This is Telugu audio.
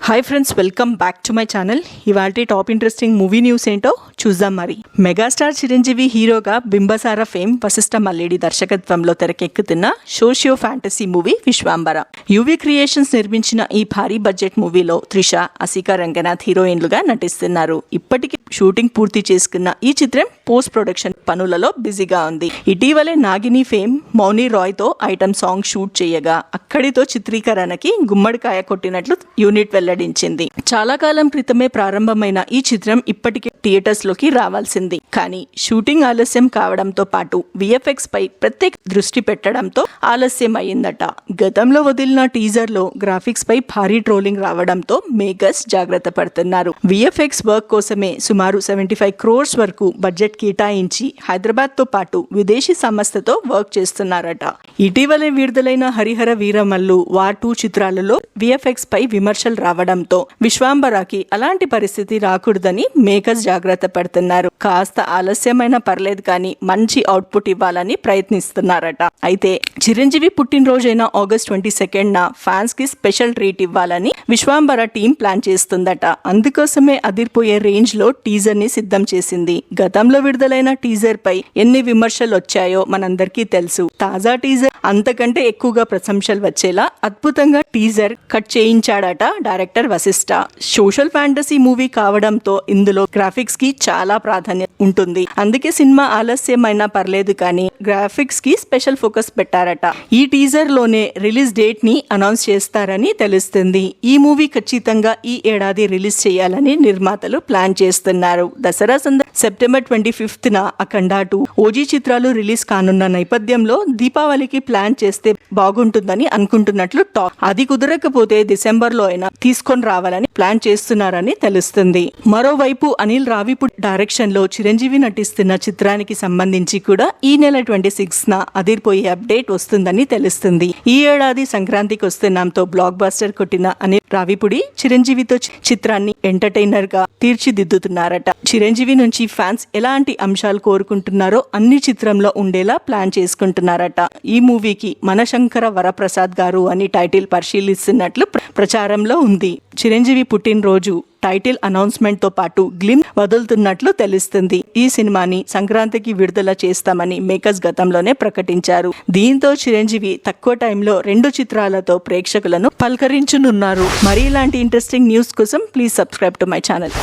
Hi friends, welcome back to my channel. ఇవాల్టి టాప్ ఇంట్రెస్టింగ్ మూవీ న్యూస్ ఏంటో చూద్దాం. మరి మెగాస్టార్ చిరంజీవి హీరోగా బింబసార ఫేమ్ వశిష్ఠ మల్లేడి దర్శకత్వంలో తెరకెక్కుతున్న socio fantasy movie Vishwambhara. UV creations నిర్మించిన ఈ భారీ బడ్జెట్ మూవీలో త్రిష, అసికా రంగనాథ్ హీరోయిన్లుగా నటిస్తున్నారు. ఇప్పటికే షూటింగ్ పూర్తి చేసుకున్న ఈ చిత్రం పోస్ట్ ప్రొడక్షన్ పనులలో బిజీగా ఉంది. ఇటీవలే నాగిని ఫేమ్ మౌని రాయ్ తో ఐటమ్ సాంగ్ షూట్ చేయగా అక్కడితో చిత్రీకరణకి గుమ్మడికాయ కొట్టినట్లు యూనిట్ వెల్లడించింది. చాలా కాలం క్రితమే ప్రారంభమైన ఈ చిత్రం ఇప్పటికే థియేటర్స్ లోకి రావాల్సింది. కానీ షూటింగ్ ఆలస్యం కావడంతో పాటు విఎఫ్ఎక్స్ పై ప్రత్యేక దృష్టి పెట్టడంతో ఆలస్యం అయిందట. గతంలో వదిలిన టీజర్ లో గ్రాఫిక్స్ పై భారీ ట్రోలింగ్ రావడంతో మేకర్స్ జాగ్రత్త పడుతున్నారు. విఎఫ్ఎక్స్ వర్క్ కోసమే సుమారు 75 crores వరకు బడ్జెట్ కేటాయించి హైదరాబాద్ తో పాటు విదేశీ సంస్థతో వర్క్ చేస్తున్నారట. ఇటీవలే విడుదలైన హరిహర వీరమల్లు, వార్ 2 చిత్రాలలో విఎఫ్ఎక్స్ పై విమర్శలు రావడంతో విశ్వాంబరాకి అలాంటి పరిస్థితి రాకూడదని మేకర్స్ జాగ్రత్త పడుతున్నారు. కాస్త ఆలస్యమైన పర్లేదు కానీ మంచి అవుట్పుట్ ఇవ్వాలని ప్రయత్నిస్తున్నారట. అయితే చిరంజీవి పుట్టినరోజైన August 22న ఫ్యాన్స్ కి స్పెషల్ ట్రీట్ ఇవ్వాలని విశ్వాంబర టీం ప్లాన్ చేస్తుందట. అందుకోసమే అదిరిపోయే రేంజ్ లో టీజర్ ని సిద్ధం చేసింది. గతంలో విడుదలైన టీజర్ పై ఎన్ని విమర్శలు వచ్చాయో మనందరికీ తెలుసు. తాజా టీజర్ అంతకంటే ఎక్కువగా ప్రశంసలు వచ్చేలా అద్భుతంగా టీజర్ కట్ చేయించాడట director Vashishta. Social fantasy movie కావడంతో ఇందులో గ్రాఫిక్స్ కి చాలా ప్రాధాన్యత ఉంటుంది. అందుకే సినిమా ఆలస్యమైనా పర్లేదు కానీ గ్రాఫిక్స్ కి స్పెషల్ ఫోకస్ పెట్టారట. ఈ టీజర్ లోనే రిలీజ్ డేట్ ని అనౌన్స్ చేస్తారని తెలుస్తుంది. ఈ మూవీ ఖచ్చితంగా ఈ ఏడాది రిలీజ్ చేయాలని నిర్మాతలు ప్లాన్ చేస్తున్నారు. దసరా సెప్టెంబర్ 25న అఖండ 2, ఓజీ చిత్రాలు రిలీజ్ కానున్న నేపథ్యంలో దీపావళికి ప్లాన్ చేస్తే బాగుంటుందని అనుకుంటున్నట్లు టాక్. అది కుదరకపోతే డిసెంబర్ లో అయినా తీసుకొని రావాలని ప్లాన్ చేస్తున్నారని తెలుస్తుంది. మరోవైపు అనిల్ రావిపూడి డైరెక్షన్ లో చిరంజీవి నటిస్తున్న చిత్రానికి సంబంధించి కూడా ఈ నెల 26న అదిరిపోయే అప్డేట్ వస్తుందని తెలుస్తుంది. ఈ ఏడాది సంక్రాంతికి వస్తున్నాంతో బ్లాక్ బస్టర్ కొట్టిన అనిల్ రావిపూడి చిరంజీవితో చిత్రాన్ని ఎంటర్టైనర్ గా తీర్చిదిద్దుతున్నారట. చిరంజీవి నుంచి ఫ్యాన్స్ ఎలాంటి అంశాలు కోరుకుంటున్నారో అన్ని చిత్రంలో ఉండేలా ప్లాన్ చేసుకుంటున్నారట. ఈ మూవీకి మనశంకర వరప్రసాద్ గారు అని టైటిల్ పరిశీలిస్తున్నట్లు ప్రచారంలో ఉంది. చిరంజీవి పుట్టినరోజు టైటిల్ అనౌన్స్మెంట్ తో పాటు గ్లిమ్ వదులుతున్నట్లు తెలుస్తుంది. ఈ సినిమాని సంక్రాంతికి విడుదల చేస్తామని మేకర్స్ గతంలోనే ప్రకటించారు. దీంతో చిరంజీవి తక్కువ టైంలో 2 చిత్రాలతో ప్రేక్షకులను పలకరించనున్నారు. మరి ఇలాంటి ఇంట్రెస్టింగ్ న్యూస్ కోసం please subscribe to my channel.